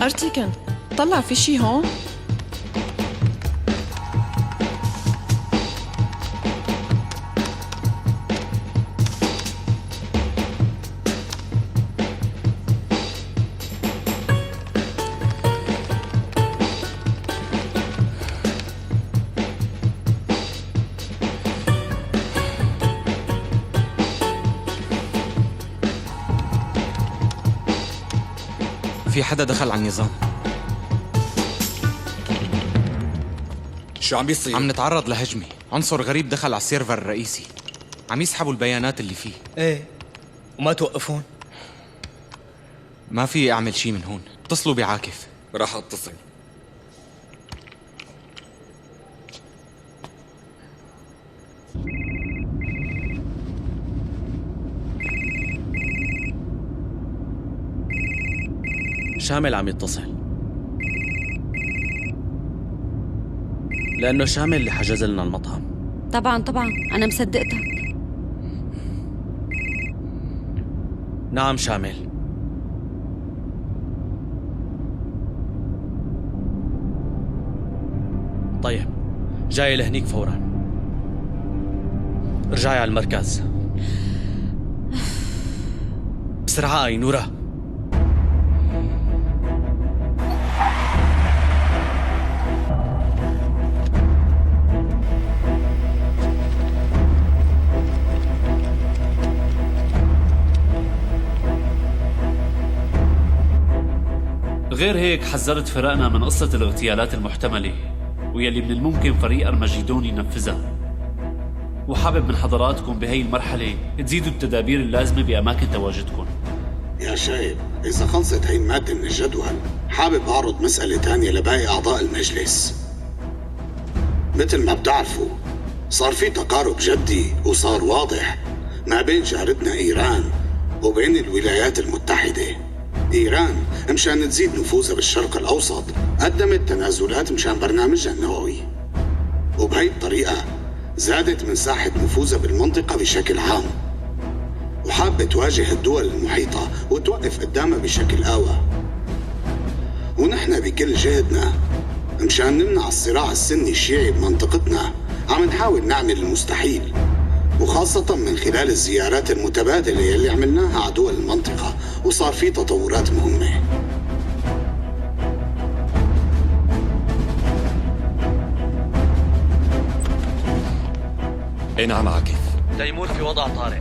أرتيكن، طلع في شي هون؟ في حدا دخل على النظام. شو عم بيصير؟ عم نتعرض لهجمة. عنصر غريب دخل على السيرفر الرئيسي، عم يسحبوا البيانات اللي فيه. ايه، وما توقفون؟ ما في اعمل شي من هون. اتصلوا بعاكف. راح اتصل. شامل عم يتصل، لأنه شامل اللي حجز لنا المطعم. طبعا أنا مصدقتك. نعم شامل. طيب، جاي لهنيك فورا. ارجعي على المركز بسرعة. أينورة، غير هيك حذرت فرقنا من قصة الاغتيالات المحتملة ويلي من الممكن فريق أرمجيدون ينفذها، وحابب من حضراتكم بهي المرحلة تزيدوا التدابير اللازمة بأماكن تواجدكم. يا شايب، إذا خلصت هي المادة من الجدول حابب أعرض مسألة تانية لباقي أعضاء المجلس. مثل ما بتعرفوا صار في تقارب جدي وصار واضح ما بين جارتنا إيران وبين الولايات المتحدة. إيران مشان تزيد نفوذها بالشرق الأوسط قدمت تنازلات مشان برنامجها النووي، وبهي الطريقة زادت من ساحة نفوذها بالمنطقة بشكل عام، وحابة تواجه الدول المحيطة وتوقف قدامها بشكل قوي. ونحن بكل جهدنا مشان نمنع الصراع السني الشيعي بمنطقتنا عم نحاول نعمل المستحيل، وخاصة من خلال الزيارات المتبادلة يلي عملناها على دول المنطقة، وصار في تطورات مهمة. اي نعم عاكف. تيمور في وضع طارئ،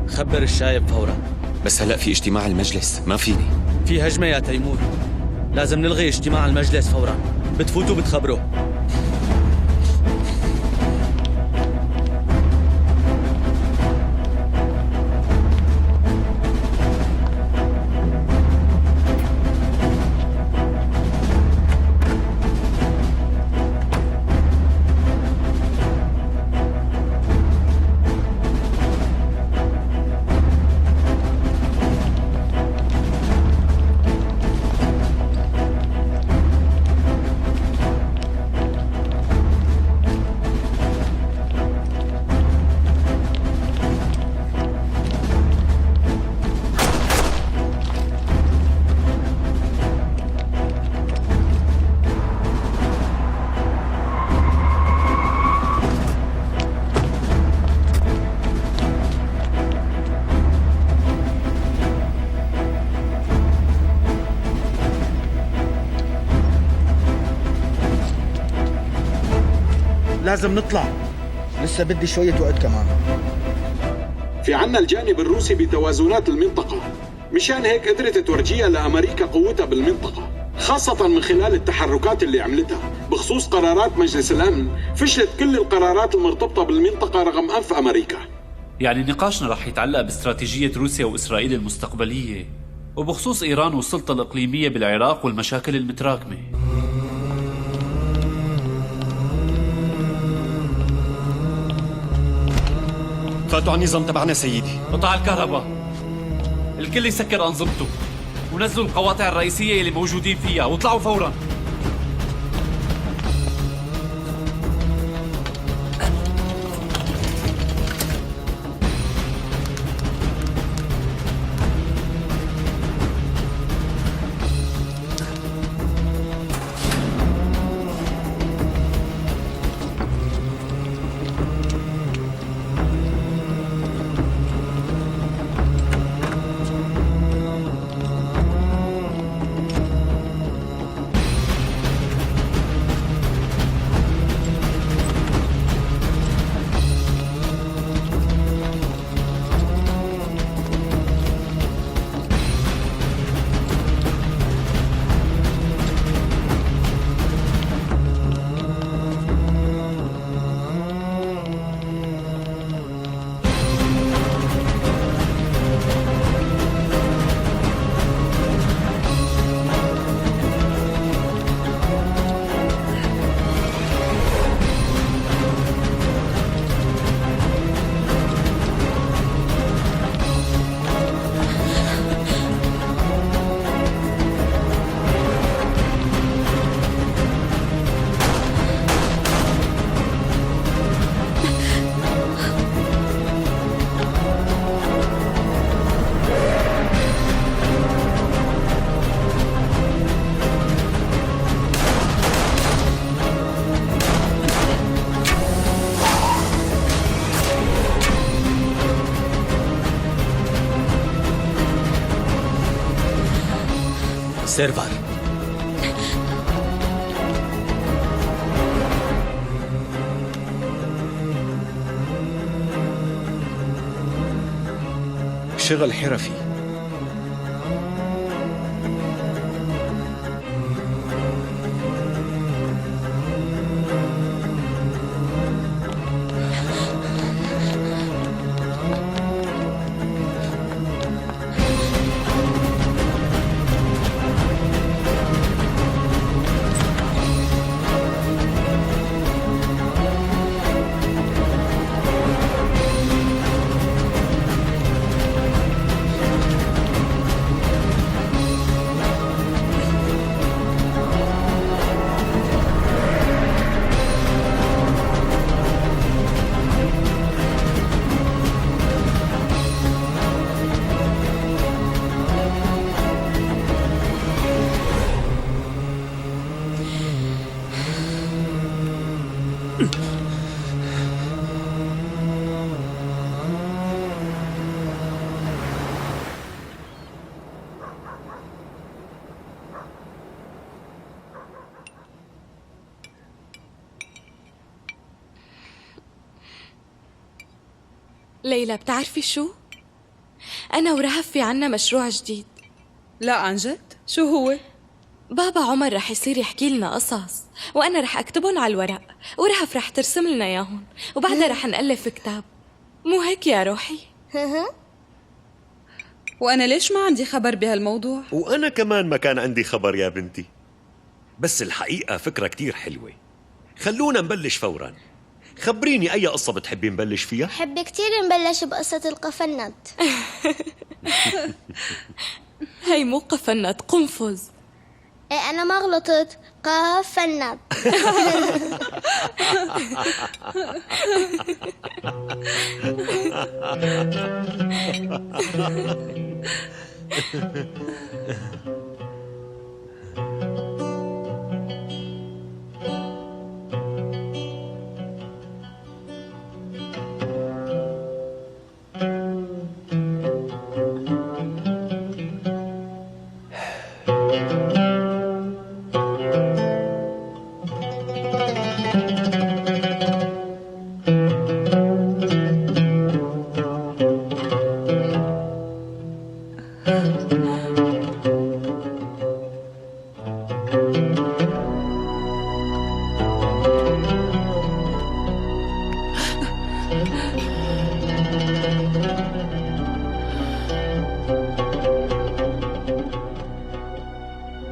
خبر الشايب فورا. بس هلأ في اجتماع المجلس، ما فيني. في هجمة يا تيمور، لازم نلغي اجتماع المجلس فورا. بتفوتوا بتخبروا. لازم نطلع، لسه بدي شوية وقت كمان. في عنا الجانب الروسي بتوازنات المنطقة، مشان هيك قدرت تورجيها لأمريكا قوتها بالمنطقة، خاصة من خلال التحركات اللي عملتها بخصوص قرارات مجلس الأمن. فشلت كل القرارات المرتبطة بالمنطقة رغم أنف أمريكا. يعني نقاشنا رح يتعلق باستراتيجية روسيا وإسرائيل المستقبلية وبخصوص إيران والسلطة الإقليمية بالعراق والمشاكل المتراكمة. فاتوا على النظام تبعنا سيدي. قطع الكهرباء، الكل يسكر أنظمته ونزلوا القواطع الرئيسية اللي موجودين فيها واطلعوا فوراً. السيرفر. شغل حرفي. ليلى بتعرفي شو؟ أنا ورهف في عنا مشروع جديد. لا عن جد؟ شو هو؟ بابا عمر رح يصير يحكي لنا قصص وأنا رح أكتبهم على الورق ورهف رح ترسم لنا إياهم وبعدها رح نألف كتاب. مو هيك يا روحي؟ وأنا ليش ما عندي خبر بهالموضوع؟ وأنا كمان ما كان عندي خبر يا بنتي. بس الحقيقة فكرة كتير حلوة. خلونا نبلش فوراً. خبريني أي قصة بتحبي نبلش فيها؟ بحب كتير نبلش بقصة القفنات. هي مو قفنات، قنفذ. ايه أنا ما غلطت، قفنات.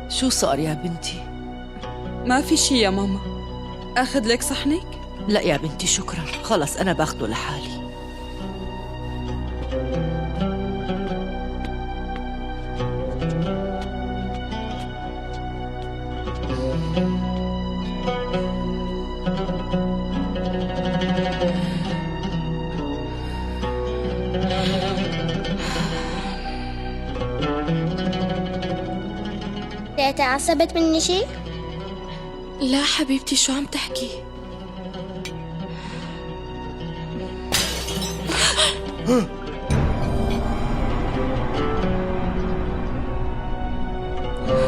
شو صار يا بنتي؟ ما في شي يا ماما. أخذ لك صحنك؟ لا يا بنتي شكرا، خلص أنا باخده لحالي. تعصبت مني شي؟ لا حبيبتي، شو عم تحكي؟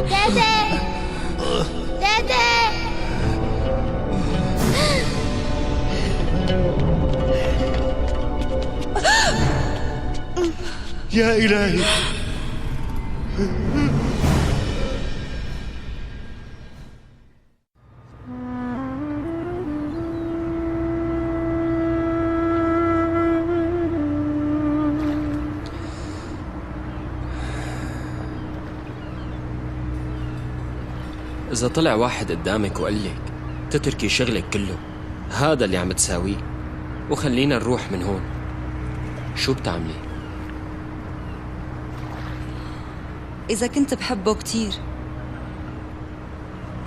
تيتي تيتي يا إلهي. إذا طلع واحد قدامك وقال لك تتركي شغلك كله، هذا اللي عم تساويه، وخلينا نروح من هون، شو بتعملي؟ إذا كنت بحبه كتير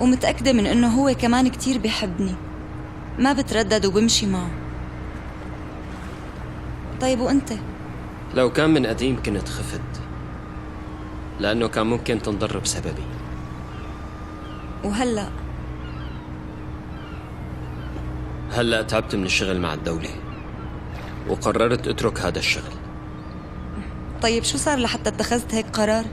ومتأكدة من إنه هو كمان كتير بيحبني ما بتردد وبمشي معه. طيب وأنت؟ لو كان من قديم كنت خفت، لأنه كان ممكن تنضر بسببي. وهلأ؟ هلأ تعبت من الشغل مع الدولة وقررت اترك هذا الشغل. طيب شو صار لحتى اتخذت هيك قرار؟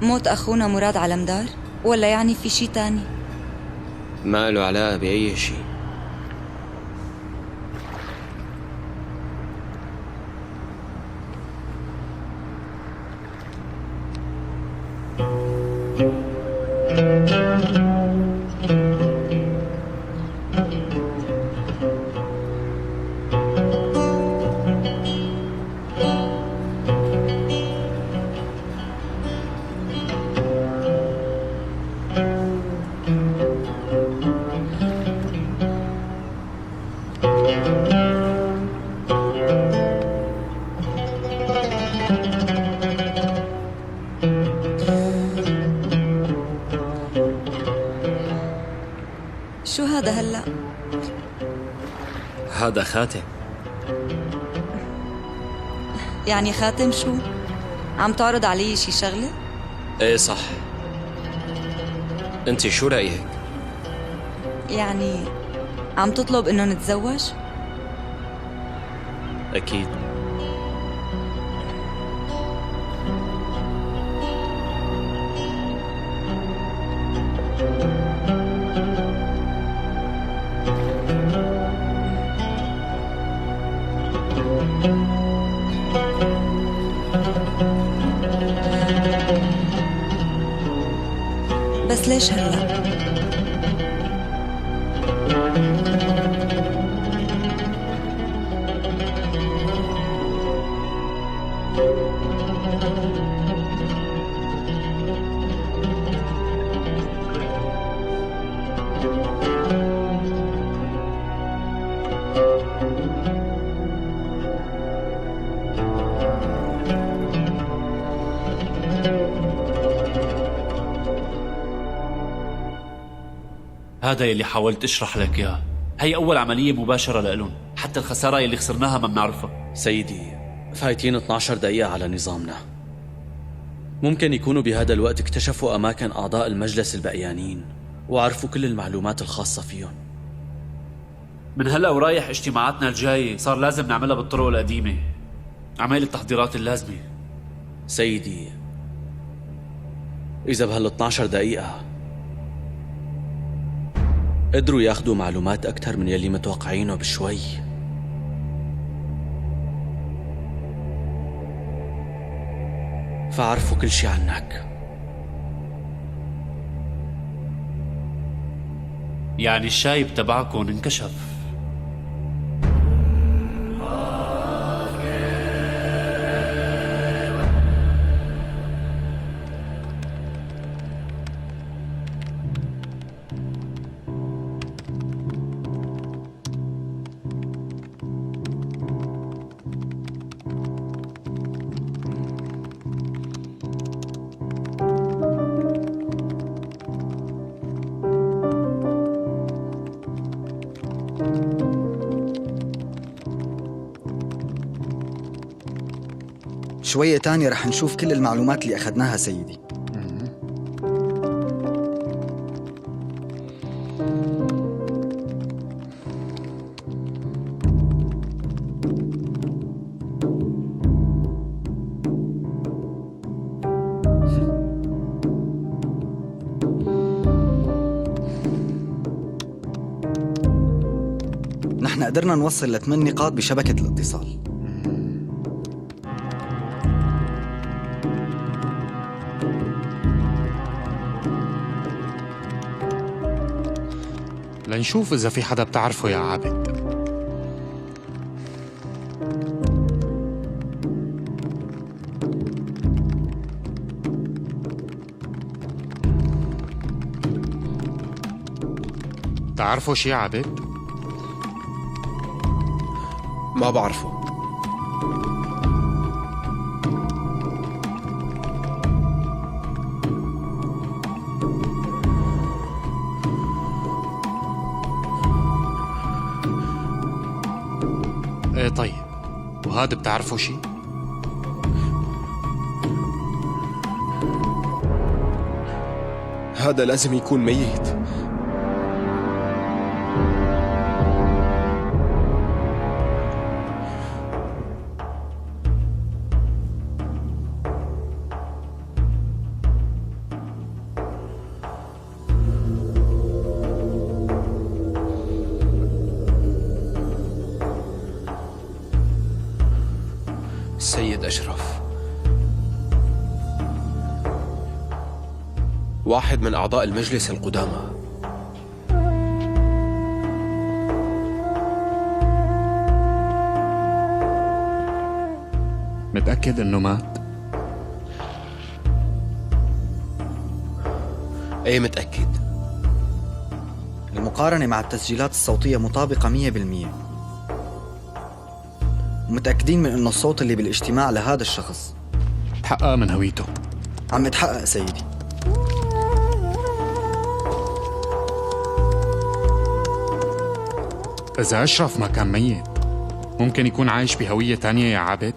موت أخونا مراد علمدار؟ ولا يعني في شي تاني؟ ما له علاقة بأي شيء. شو هذا هلأ؟ هذا خاتم. يعني خاتم شو؟ عم تعرض علي شي شغلة؟ ايه صح. انت شو رأيك؟ يعني عم تطلب انه نتزوج؟ أكيد. بس ليش هلأ؟ هذا يلي حاولت اشرح لك اياه. هي اول عملية مباشرة لإلهم، حتى الخسارة يلي خسرناها ما بنعرفها. سيدي، فايتين 12 دقيقة على نظامنا. ممكن يكونوا بهذا الوقت اكتشفوا أماكن أعضاء المجلس البقيانين وعرفوا كل المعلومات الخاصة فيهم. من هلأ ورايح اجتماعاتنا الجاية صار لازم نعملها بالطرق القديمة، عمل التحضيرات اللازمة. سيدي، إذا بهال 12 دقيقة قدروا ياخدوا معلومات أكثر من يلي متوقعينه بشوي، فعرفوا كل شي عنك. يعني الشايب تبعكم انكشف. شوية تانية رح نشوف كل المعلومات اللي أخذناها سيدي. نحن قدرنا نوصل ل8 نقاط بشبكة الاتصال. لنشوف إذا في حدا بتعرفه يا عابد. تعرفه شي عابد؟ ما بعرفه. ايه طيب، وهذا بتعرفه شي؟ هذا لازم يكون ميت. محمد أشرف، واحد من أعضاء المجلس القدامى. متأكد إنه مات؟ إيه متأكد. المقارنة مع التسجيلات الصوتية مطابقة 100%. ومتأكدين من إنه الصوت اللي بالاجتماع لهذا الشخص. تحقق من هويته؟ عم اتحقق سيدي. إذا أشرف ما كان ميت، ممكن يكون عايش بهوية تانية يا عابد؟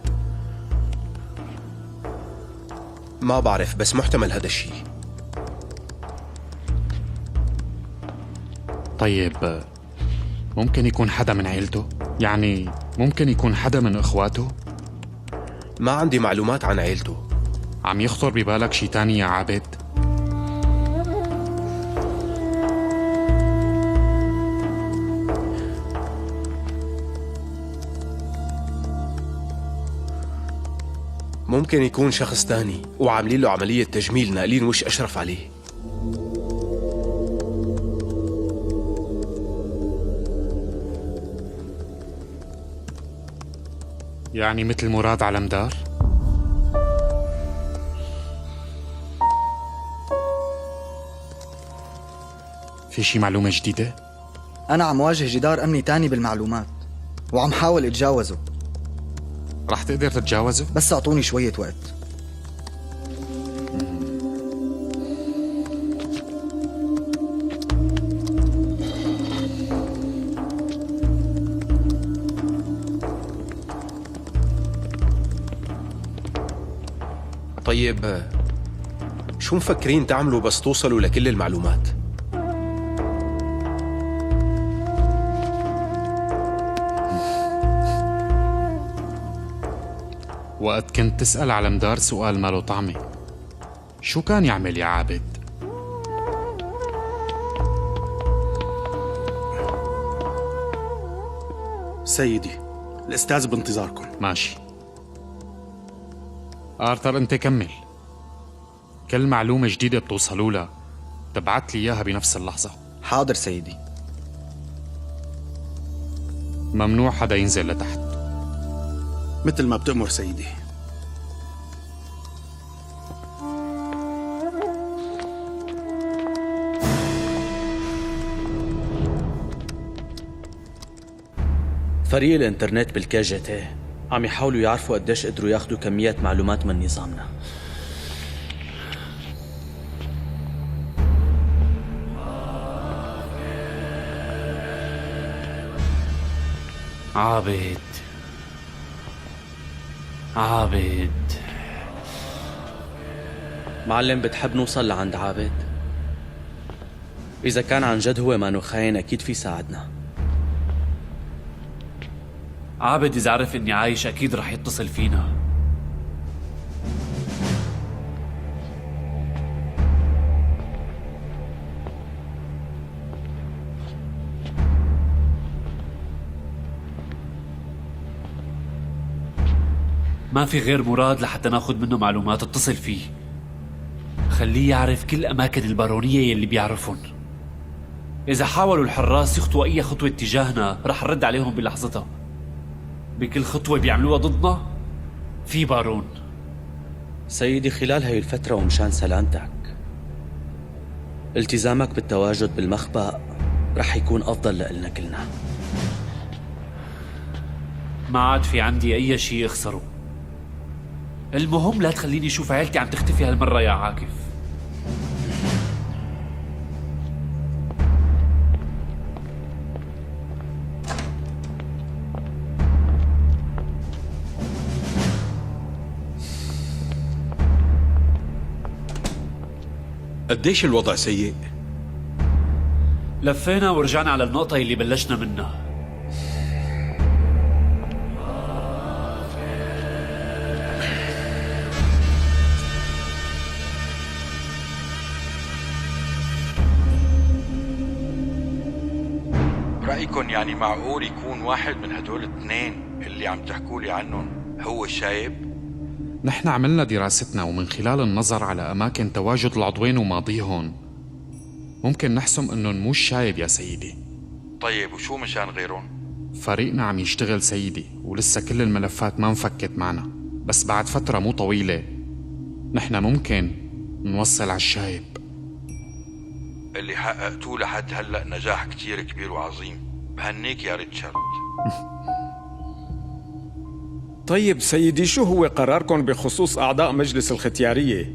ما بعرف، بس محتمل هذا الشيء. طيب ممكن يكون حدا من عيلته؟ يعني ممكن يكون حدا من إخواته؟ ما عندي معلومات عن عيلته. عم يخطر ببالك شي تاني يا عابد؟ ممكن يكون شخص تاني وعاملين له عملية تجميل ناقلين وش أشرف عليه. يعني مثل مراد علمدار؟ في شي معلومة جديدة؟ أنا عم واجه جدار أمني تاني بالمعلومات وعم حاول أتجاوزه. رح تقدر تتجاوزه؟ بس أعطوني شوية وقت. طيب شو مفكرين تعملوا بس توصلوا لكل المعلومات؟ وقت كنت تسأل على مدار سؤال ماله طعمة، شو كان يعمل يا عابد؟ سيدي الأستاذ بانتظاركم. ماشي آرثر، انت كمل. كل معلومة جديدة بتوصلوا لها تبعت لي إياها بنفس اللحظة. حاضر سيدي. ممنوع حدا ينزل لتحت. مثل ما بتأمر سيدي. فريق الانترنت بالكي جي تي عم يحاولوا يعرفوا قديش قدروا ياخدوا كمية معلومات من نظامنا. عابد معلم، بتحب نوصل لعند عابد؟ إذا كان عن جد هو مانو خاين أكيد في ساعدنا. عابد إذا عرف إني عايش أكيد رح يتصل فينا. ما في غير مراد لحتى ناخد منه معلومات. اتصل فيه، خليه يعرف كل أماكن البارونية يلي بيعرفهم. إذا حاولوا الحراس يخطوا أي خطوة تجاهنا رح نرد عليهم بلحظتها. بكل خطوة بيعملوها ضدنا في بارون. سيدي، خلال هاي الفترة ومشان سلامتك التزامك بالتواجد بالمخبأ رح يكون أفضل لإلنا كلنا. ما عاد في عندي أي شيء أخسره. المهم لا تخليني أشوف عيلتي عم تختفي هالمرة يا عاكف. قديش الوضع سيء؟ لفينا ورجعنا على النقطة اللي بلشنا منها. رأيكن يعني معقول يكون واحد من هدول الاثنين اللي عم تحكوا لي عنهم هو الشايب؟ نحن عملنا دراستنا، ومن خلال النظر على أماكن تواجد العضوين وماضيهم ممكن نحسم إنهم مو الشايب يا سيدي. طيب وشو مشان غيرهم؟ فريقنا عم يشتغل سيدي، ولسه كل الملفات ما انفكت معنا، بس بعد فترة مو طويلة نحن ممكن نوصل على الشايب. اللي حققتوه لحد هلأ نجاح كتير كبير وعظيم، بهنيك يا ريتشارد. طيب سيدي، شو هو قراركم بخصوص أعضاء مجلس الختيارية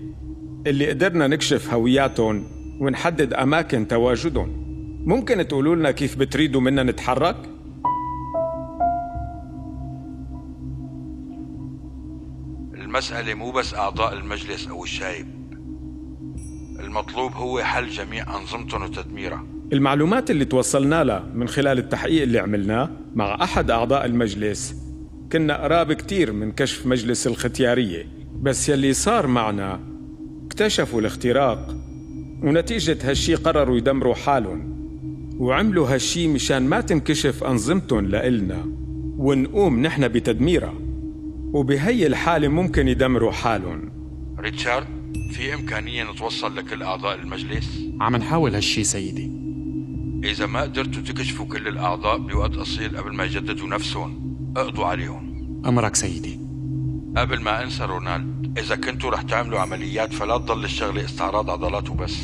اللي قدرنا نكشف هوياتهم ونحدد أماكن تواجدهم؟ ممكن تقولوا لنا كيف بتريدوا منا نتحرك؟ المسألة مو بس أعضاء المجلس أو الشايب، المطلوب هو حل جميع أنظمتهم وتدميرها. المعلومات اللي توصلنا لها من خلال التحقيق اللي عملناه مع أحد أعضاء المجلس، كنا قراب كتير من كشف مجلس الختيارية، بس يلي صار معنا اكتشفوا الاختراق، ونتيجة هالشي قرروا يدمروا حالهم، وعملوا هالشي مشان ما تنكشف أنظمتهم لإلنا ونقوم نحن بتدميرها، وبهي الحالة ممكن يدمروا حالهم. ريتشارد، في إمكانية نتوصل لكل أعضاء المجلس؟ عم نحاول هالشي سيدي. إذا ما قدرتوا تكشفوا كل الأعضاء بوقت قصير قبل ما يجددوا نفسهم، اقضوا عليهم. أمرك سيدي. قبل ما أنسى رونالد، إذا كنتوا رح تعملوا عمليات فلا تضل الشغلة استعراض عضلات وبس،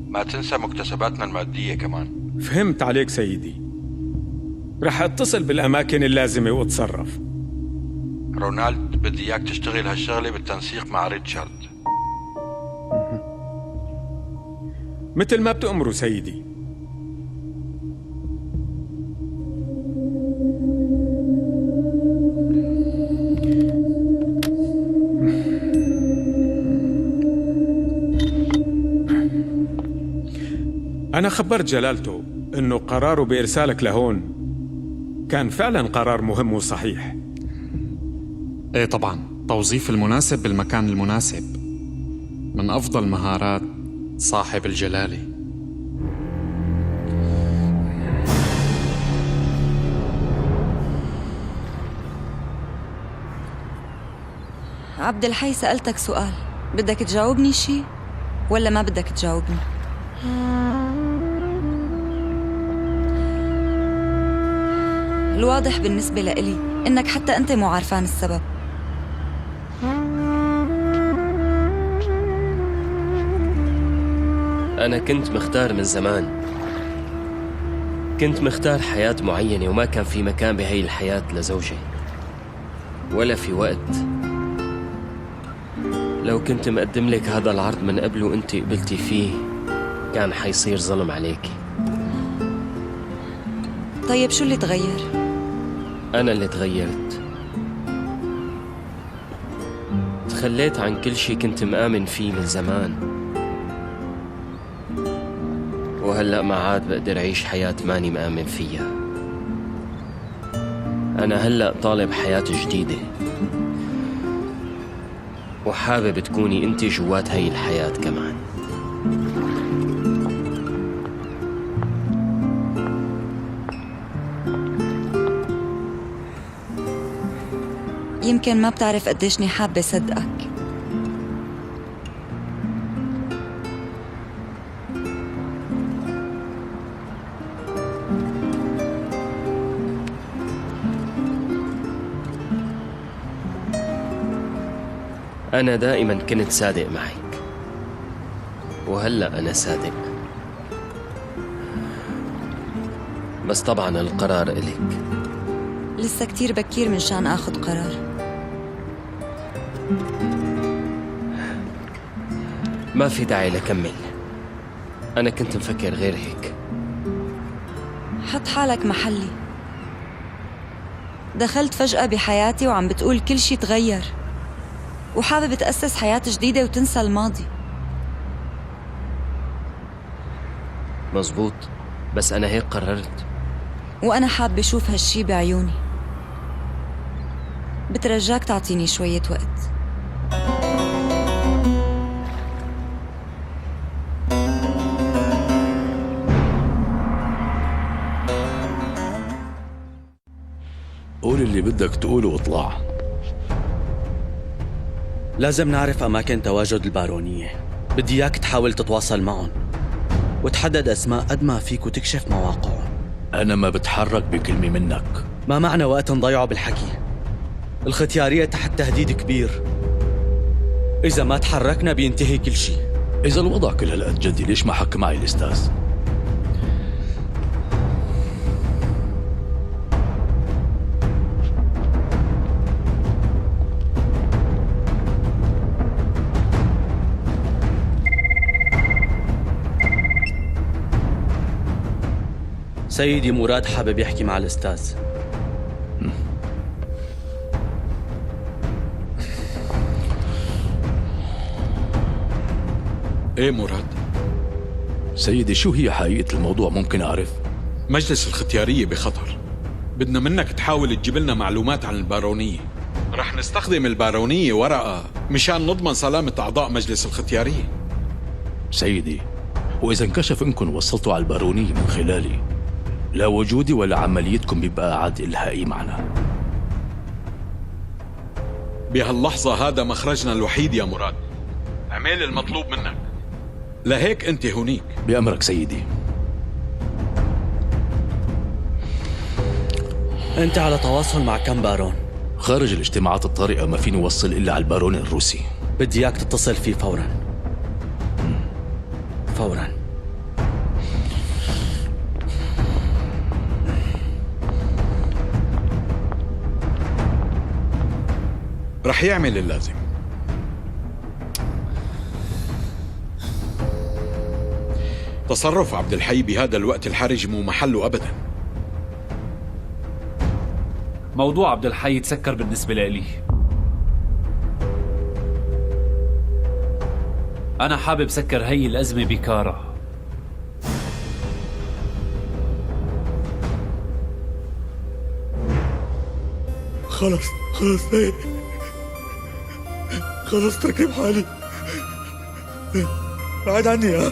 ما تنسى مكتسباتنا المادية كمان. فهمت عليك سيدي، رح اتصل بالأماكن اللازمة واتصرف. رونالد، بدي إياك تشتغل هالشغلة بالتنسيق مع ريتشارد. مثل ما بتأمروا سيدي. أنا خبرت جلالته إنه قراره بإرسالك لهون كان فعلا قرار مهم وصحيح. ايه طبعا، توظيف المناسب بالمكان المناسب من أفضل مهارات صاحب الجلالة. عبد الحي، سألتك سؤال، بدك تجاوبني شي ولا ما بدك تجاوبني؟ الواضح بالنسبة لإلي إنك حتى أنت مو عارفان السبب. أنا كنت مختار من زمان، كنت مختار حياة معينة، وما كان في مكان بهي الحياة لزوجي، ولا في وقت. لو كنت مقدم لك هذا العرض من قبل وانت قبلتي فيه كان حيصير ظلم عليك. طيب شو اللي تغير؟ أنا اللي تغيرت، تخليت عن كل شي كنت مآمن فيه من زمان، وهلأ ما عاد بقدر أعيش حياة ماني مآمن فيها. أنا هلأ طالب حياة جديدة، وحابب تكوني انتي جوات هاي الحياة كمان. يمكن ما بتعرف قديشني حابة صدقك. أنا دائما كنت صادق معك، وهلأ أنا صادق، بس طبعا القرار إلك. لسه كتير بكير من شان آخذ قرار. ما في داعي لكمل، أنا كنت مفكر غير هيك. حط حالك محلي، دخلت فجأة بحياتي وعم بتقول كل شي تغير، وحابب تأسس حياة جديدة وتنسى الماضي. مزبوط، بس أنا هيك قررت، وأنا حابة أشوف هالشي بعيوني. بترجاك تعطيني شوية وقت. قول اللي بدك تقوله واطلع. لازم نعرف أماكن تواجد البارونية. بدي إياك تحاول تتواصل معهم وتحدد أسماء قد ما فيك وتكشف مواقعهم. أنا ما بتحرك بكلمة منك. ما معنى وقت نضيعه بالحكي. الختيارية تحت تهديد كبير، إذا ما تحركنا بينتهي كل شيء. إذا الوضع كل هالقد جدي ليش ما حكى معي الأستاذ؟ سيدي مراد حابب يحكي مع الأستاذ. ايه مراد؟ سيدي شو هي حقيقة الموضوع ممكن أعرف؟ مجلس الختيارية بخطر. بدنا منك تحاول تجيب لنا معلومات عن البارونية. رح نستخدم البارونية ورقة مشان نضمن سلامة أعضاء مجلس الختيارية. سيدي، وإذا انكشف إنكم وصلتوا على البارونية من خلالي، لا وجودي ولا عمليتكم بيبقى عاد إلها أي معنى. بهاللحظة هذا مخرجنا الوحيد يا مراد. اعمل المطلوب منك، لهيك أنت هونيك. بأمرك سيدي. أنت على تواصل مع كم بارون؟ خارج الاجتماعات الطارئة ما فيني وصل إلا على البارون الروسي. بدي إياك تتصل فيه فورا. فورا. رح يعمل اللازم. تصرف عبد الحي بهذا الوقت الحرج مو محله أبدا. موضوع عبد الحي تسكر بالنسبة لي. أنا حابب سكر هي الأزمة بكارة. خلص ايه، خلص تركي بحالي، بعد عني.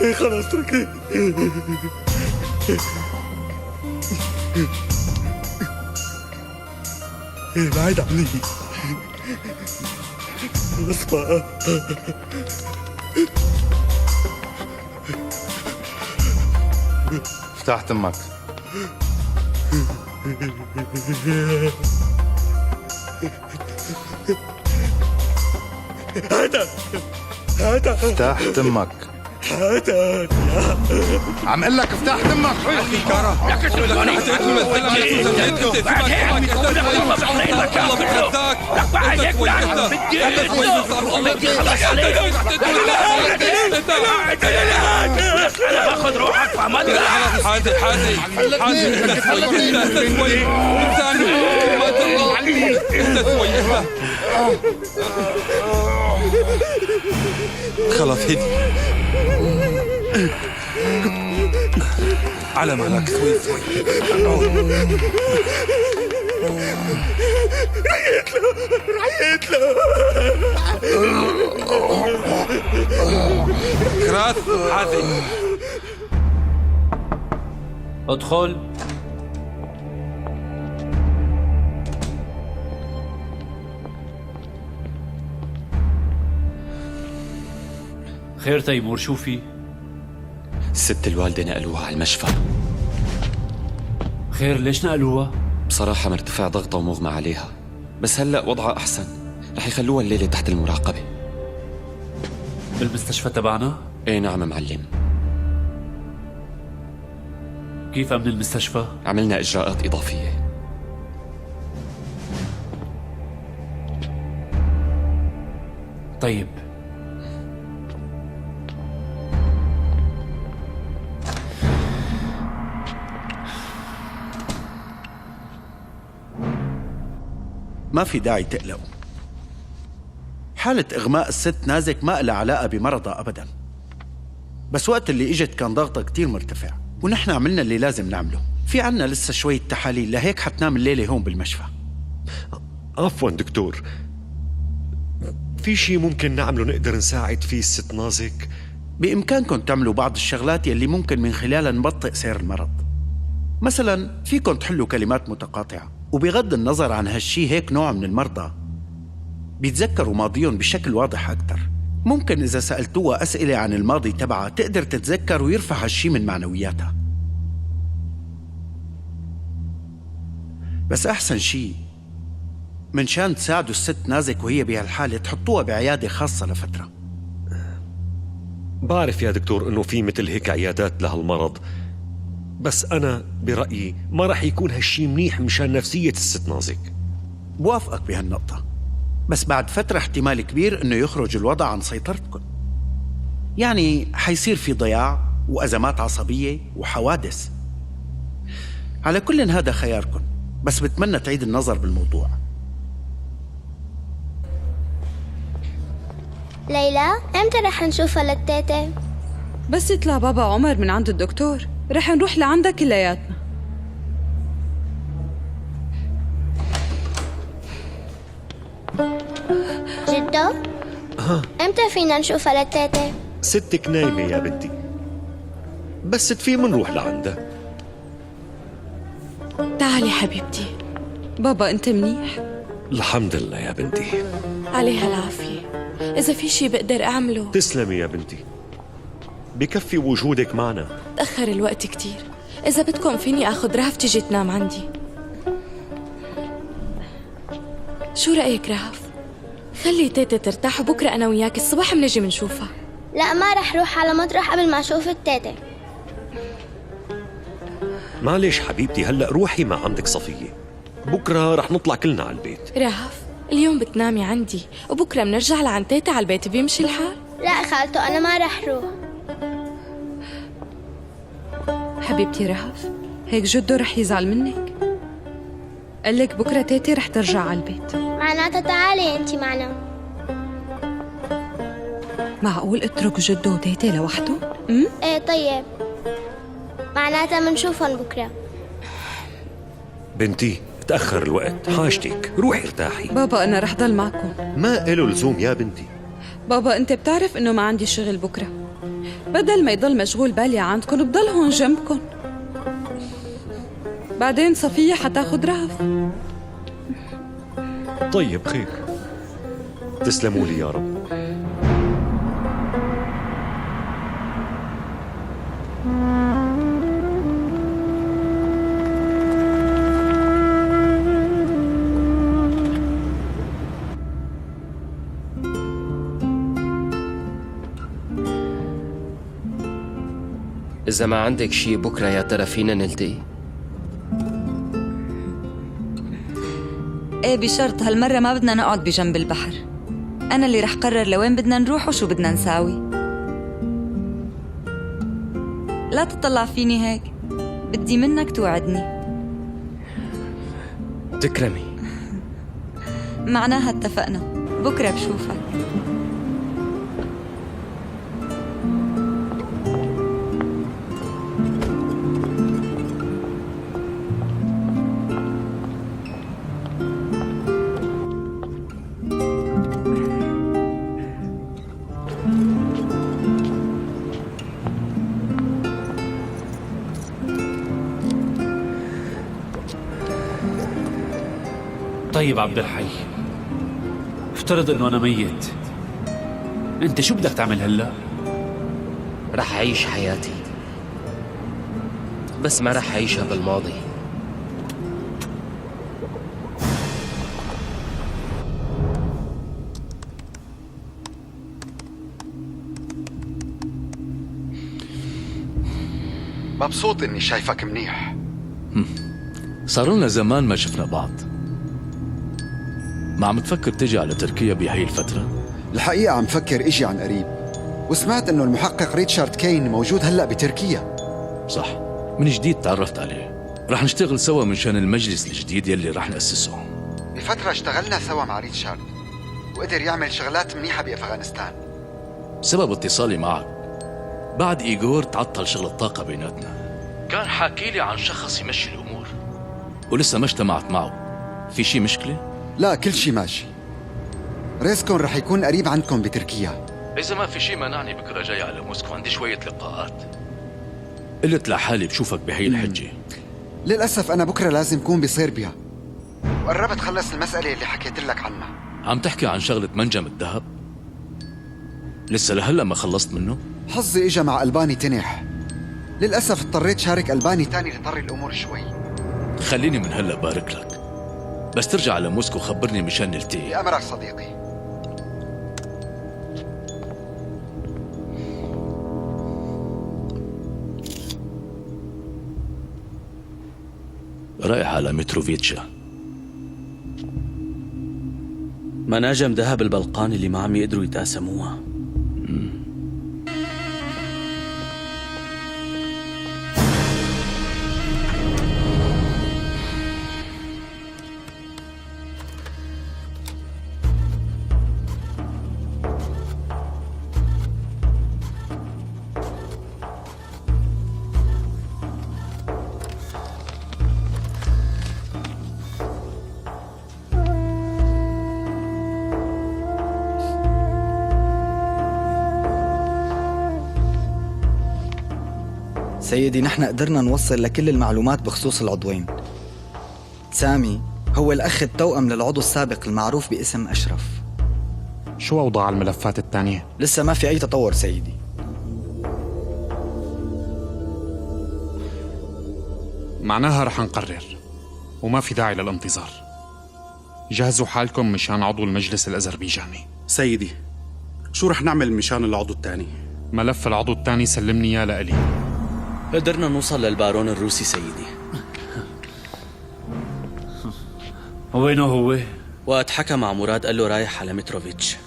ايه خلص تركي. ايه بعد عني، خلص بقى. افتح تمك. هذا افتح تمك. هذا عم قل لك افتح تمك. يا كتلوني انا باخذ روحك في امان الله. حازم خلاص هدي على مهلك. شوي رعيت له كراس. حازم ادخل. خير تيمور، شو في؟ الست الوالدة نقلوها على المشفى. خير ليش نقلوها؟ بصراحة مرتفع ضغطها ومغمى عليها، بس هلأ وضعها أحسن. رح يخلوها الليلة تحت المراقبة. بالمستشفى تبعنا؟ ايه نعم معلم. كيف أمن المستشفى؟ عملنا إجراءات إضافية. طيب. ما في داعي تقلقوا. حالة إغماء الست نازك ما لها علاقة بمرضها أبداً، بس وقت اللي إجت كان ضغطها كتير مرتفع، ونحن عملنا اللي لازم نعمله. في عنا لسه شوية تحاليل، لهيك حتنام الليلة هون بالمشفى. عفواً دكتور، في شي ممكن نعمله نقدر نساعد فيه الست نازك؟ بإمكانكم تعملوا بعض الشغلات يلي ممكن من خلالها نبطئ سير المرض. مثلاً فيكم تحلوا كلمات متقاطعة، وبغض النظر عن هالشي هيك نوع من المرضى بيتذكروا ماضيهم بشكل واضح أكتر. ممكن إذا سألتوها أسئلة عن الماضي تبعها تقدر تتذكر ويرفع هالشي من معنوياتها. بس أحسن شي منشان تساعدوا الست نازك وهي بهالحالة تحطوها بعيادة خاصة لفترة. بعرف يا دكتور إنه في مثل هيك عيادات لهالمرض، بس أنا برأيي ما رح يكون هالشي منيح مشان نفسية الست نازك. بوافقك بهالنقطة، بس بعد فترة احتمال كبير إنه يخرج الوضع عن سيطرتكم. يعني حيصير في ضياع وأزمات عصبية وحوادث. على كل هذا خياركم، بس بتمنى تعيد النظر بالموضوع. ليلى، امتى رح نشوفها للتيتا؟ بس يطلع بابا عمر من عند الدكتور رح نروح لعندك كلياتنا. جدو؟ امتى فينا نشوفها للتيتا؟ ستك نايمة يا بنتي، بس تفي منروح لعندها. تعالي حبيبتي. بابا أنت منيح؟ الحمد لله يا بنتي. عليها العافية. إذا في شي بقدر أعمله. تسلمي يا بنتي، بكفي وجودك معنا. تأخر الوقت كتير، إذا بدكم فيني أخذ رهف تيجي تنام عندي. شو رأيك رهف؟ خلي تيتا ترتاح وبكرة أنا وياك الصبح منجي منشوفها. لا، ما رح روح على مطرح قبل ما أشوف التيتا. معلش حبيبتي، هلأ روحي مع عمتك صفية، بكرة رح نطلع كلنا على البيت. رهف، اليوم بتنامي عندي وبكرة بنرجع لعند تيتا على البيت، بيمشي الحال؟ لا خالته، أنا ما رح روح. حبيبتي رهف، هيك جدو رح يزعل منك. قالك بكرة تيتي رح ترجع على البيت. معناتها تعالي انتي معنا. معقول اترك جدو وتيتي لوحده؟ ايه طيب، معناتها منشوفهم بكرة. بنتي تأخر الوقت، حاجتك، روحي ارتاحي. بابا أنا رح ضل معكم. ما إله لزوم يا بنتي. بابا أنت بتعرف إنه ما عندي شغل بكرة، بدل ما يضل مشغول بالي عندكم بضل هون جنبكم. بعدين صفية حتاخد رهف. طيب خير، تسلموا لي يا رب. إذا ما عندك شي بكرة يا ترى فينا نلتقي؟ ايه بشرط هالمرة ما بدنا نقعد بجنب البحر. أنا اللي رح قرر لوين بدنا نروح وشو بدنا نساوي. لا تطلع فيني هيك، بدي منك توعدني. تكرمي. معناها اتفقنا، بكرة بشوفك. طيب عبد الحي، افترض انه انا ميت، انت شو بدك تعمل هلا؟ رح أعيش حياتي، بس ما رح أعيشها بالماضي. مبسوط اني شايفك منيح. صار لنا زمان ما شفنا بعض. ما عم تفكر تجي على تركيا بهي الفترة؟ الحقيقة عم فكر اجي عن قريب، وسمعت انه المحقق ريتشارد كين موجود هلأ بتركيا. صح، من جديد تعرفت عليه. رح نشتغل سوا منشان المجلس الجديد يلي رح نأسسه. بفترة اشتغلنا سوا مع ريتشارد وقدر يعمل شغلات منيحة بأفغانستان. سبب اتصالي معك بعد إيغور تعطل شغل الطاقة بيناتنا. كان حاكي لي عن شخص يمشي الأمور ولسه ما اجتمعت معه. في شي مشكلة؟ لا، كل شي ماشي. ريسكون رح يكون قريب عندكم بتركيا. إذا ما في شي مانعني بكرة جاي على موسكو، عندي شوية لقاءات. قلت لحالي بشوفك بهي الحجة. للأسف أنا بكرة لازم كون بصربيا، وقربت خلص المسألة اللي حكيت لك عنها. عم تحكي عن شغلة منجم الذهب؟ لسه لهلا ما خلصت منه؟ حظي اجا مع ألباني تنح. للأسف اضطريت شارك ألباني تاني لطري الأمور شوي. خليني من هلا بارك لك، بس ترجع على موسكو خبرني مشان نلتقي. بأمرك صديقي. رايح على متروفيتشا. مناجم ذهب البلقان اللي ما عم يقدروا يتقاسموها. سيدي، نحن قدرنا نوصل لكل المعلومات بخصوص العضوين. سامي هو الأخ التوأم للعضو السابق المعروف باسم أشرف. شو أوضاع الملفات الثانية؟ لسه ما في أي تطور سيدي. معناها رح نقرر وما في داعي للانتظار. جهزوا حالكم مشان عضو المجلس الأذربيجاني. سيدي، شو رح نعمل مشان العضو الثاني؟ ملف العضو الثاني سلمني إياه لإلي. قدرنا نوصل للبارون الروسي سيدي. وينه هو؟ وقت حكى مع مراد قال له رايح على متروفيتش.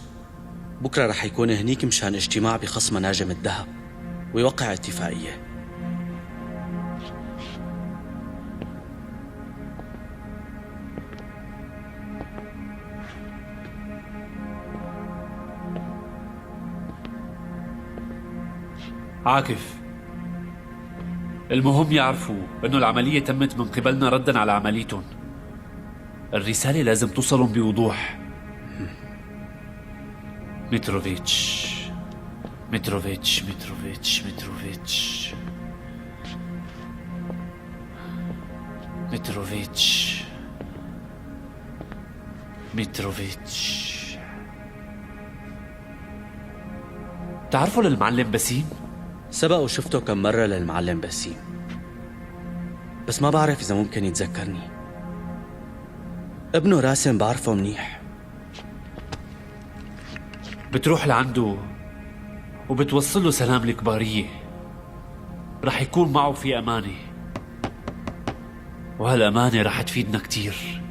بكره رح يكون هنيك مشان اجتماع بخص مناجم الذهب ويوقع اتفاقية. عاكف، المهم يعرفوا انه العملية تمت من قبلنا ردا على عمليتهم. الرسالة لازم توصلهم بوضوح. متروفيتش متروفيتش متروفيتش متروفيتش متروفيتش متروفيتش. تعرفوا للمعلم بسيم؟ سبق وشفته كم مرة للمعلم بسيم، بس ما بعرف إذا ممكن يتذكرني. ابنه راسم بعرفه منيح. بتروح لعنده وبتوصل له سلام الكبارية. رح يكون معه في أمانة، وهالأمانة رح تفيدنا كتير.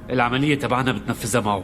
العملية تبعنا بتنفذها معه.